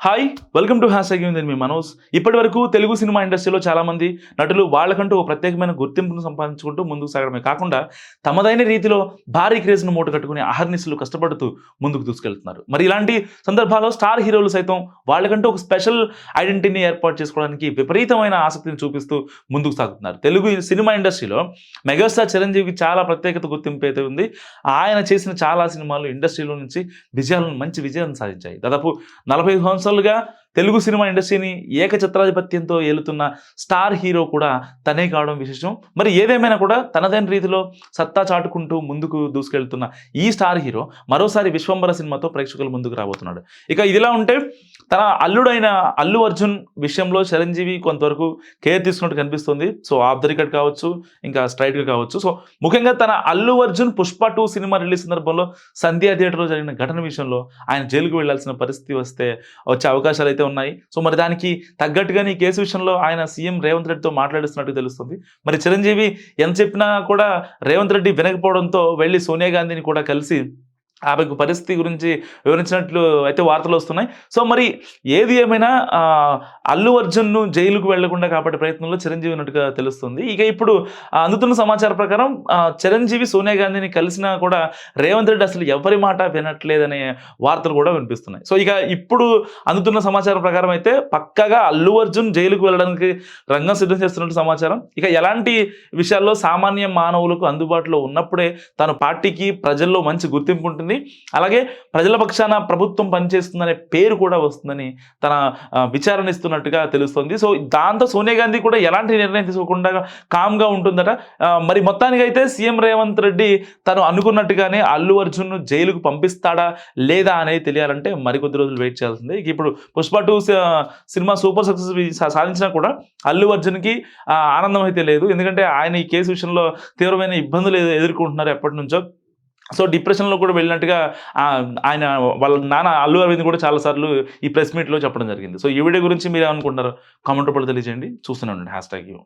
Hi welcome to hash tag నేను మీ మనోజ్. ఇప్పటి వరకు తెలుగు సినిమా ఇండస్ట్రీలో చాలామంది నటులు వాళ్ళకంటూ ఒక ప్రత్యేకమైన గుర్తింపును సంపాదించుకుంటూ ముందుకు సాగడమే కాకుండా తమదైన రీతిలో భారీ క్రేజ్ను మూట కట్టుకుని అహర్నిశలు కష్టపడుతూ ముందుకు దూసుకెళ్తున్నారు. మరి ఇలాంటి సందర్భాల్లో స్టార్ హీరోలు సైతం వాళ్ళకంటూ ఒక స్పెషల్ ఐడెంటిటీని ఏర్పాటు చేసుకోవడానికి విపరీతమైన ఆసక్తిని చూపిస్తూ ముందుకు సాగుతున్నారు. తెలుగు సినిమా ఇండస్ట్రీలో మెగాస్టార్ చిరంజీవికి చాలా ప్రత్యేకత గుర్తింపు అయితే ఉంది. ఆయన చేసిన చాలా సినిమాలు ఇండస్ట్రీలో నుంచి మంచి విజయాలను సాధించాయి. దాదాపు 45 సంవత్సరాలుగా తెలుగు సినిమా ఇండస్ట్రీని ఏకఛత్రాధిపత్యంతో ఏలుతున్న స్టార్ హీరో కూడా తనే కావడం విశేషం. మరి ఏదేమైనా కూడా తనదైన రీతిలో సత్తా చాటుకుంటూ ముందుకు దూసుకెళ్తున్న ఈ స్టార్ హీరో మరోసారి విశ్వంబర సినిమాతో ప్రేక్షకుల ముందుకు రాబోతున్నాడు. ఇక ఇదిలా ఉంటే తన అల్లుడైన అల్లు అర్జున్ విషయంలో చిరంజీవి కొంతవరకు కేర్ తీసుకున్నట్టు కనిపిస్తుంది. సో ఆఫ్ ద రికార్డ్ కావచ్చు, ఇంకా స్ట్రైట్గా కావచ్చు. సో ముఖ్యంగా తన అల్లు అర్జున్ పుష్ప 2 సినిమా రిలీజ్ సందర్భంలో సంధ్యా థియేటర్లో జరిగిన ఘటన విషయంలో ఆయన జైలుకు వెళ్లాల్సిన పరిస్థితి వచ్చే అవకాశాలు అయితే ఉన్నాయి. సో మరి దానికి తగ్గట్టుగానే ఈ కేసు విషయంలో ఆయన సీఎం రేవంత్ రెడ్డితో మాట్లాడిస్తున్నట్టు తెలుస్తుంది. మరి చిరంజీవి ఎంత చెప్పినా కూడా రేవంత్ రెడ్డి వినకపోవడంతో వెళ్ళి సోనియా గాంధీని కూడా కలిసి ఆమెకు పరిస్థితి గురించి వివరించినట్లు అయితే వార్తలు వస్తున్నాయి. సో మరి ఏది ఏమైనా అల్లు అర్జున్ను జైలుకు వెళ్లకుండా కాపాడే ప్రయత్నంలో చిరంజీవి ఉన్నట్టుగా తెలుస్తుంది. ఇక ఇప్పుడు అందుతున్న సమాచారం ప్రకారం చిరంజీవి సోనియా గాంధీని కలిసినా కూడా రేవంత్ రెడ్డి అసలు ఎవరి మాట వినట్లేదనే వార్తలు కూడా వినిపిస్తున్నాయి. సో ఇక ఇప్పుడు అందుతున్న సమాచారం ప్రకారం అయితే పక్కాగా అల్లు అర్జున్ జైలుకు వెళ్ళడానికి రంగం సిద్ధం చేస్తున్నట్టు సమాచారం. ఇక ఎలాంటి విషయాల్లో సామాన్య మానవులకు అందుబాటులో ఉన్నప్పుడే తన పార్టీకి ప్రజల్లో మంచి గుర్తింపు ఉంటుంది, అలాగే ప్రజల పక్షాన ప్రభుత్వం పనిచేస్తుందనే పేరు కూడా వస్తుందని తన విచారణ ఇస్తున్నట్టుగా తెలుస్తుంది. సో దాంతో సోనియా గాంధీ కూడా ఎలాంటి నిర్ణయం తీసుకోకుండా కామ్గా ఉంటుందట. మరి మొత్తానికైతే సీఎం రేవంత్ రెడ్డి తను అనుకున్నట్టుగానే అల్లు అర్జున్ను జైలుకు పంపిస్తాడా లేదా అనేది తెలియాలంటే మరికొద్ది రోజులు వెయిట్ చేయాల్సిందే. ఇప్పుడు పుష్ప 2 సినిమా సూపర్ సక్సెస్ సాధించినా కూడా అల్లు అర్జున్కి ఆనందం అయితే లేదు. ఎందుకంటే ఆయన ఈ కేసు విషయంలో తీవ్రమైన ఇబ్బందులు ఎదుర్కొంటున్నారు ఎప్పటి నుంచో. సో డిప్రెషన్లో కూడా వెళ్ళినట్టుగా ఆయన వాళ్ళ నాన్న అల్లు అరవింద్ కూడా చాలాసార్లు ఈ ప్రెస్ మీట్లో చెప్పడం జరిగింది. సో ఈ వీడియో గురించి మీరు ఏమనుకుంటారు కామెంట్ రూపంలో తెలియజేయండి. చూస్తూనే ఉండండి హ్యాష్ ట్యాగ్ యూ.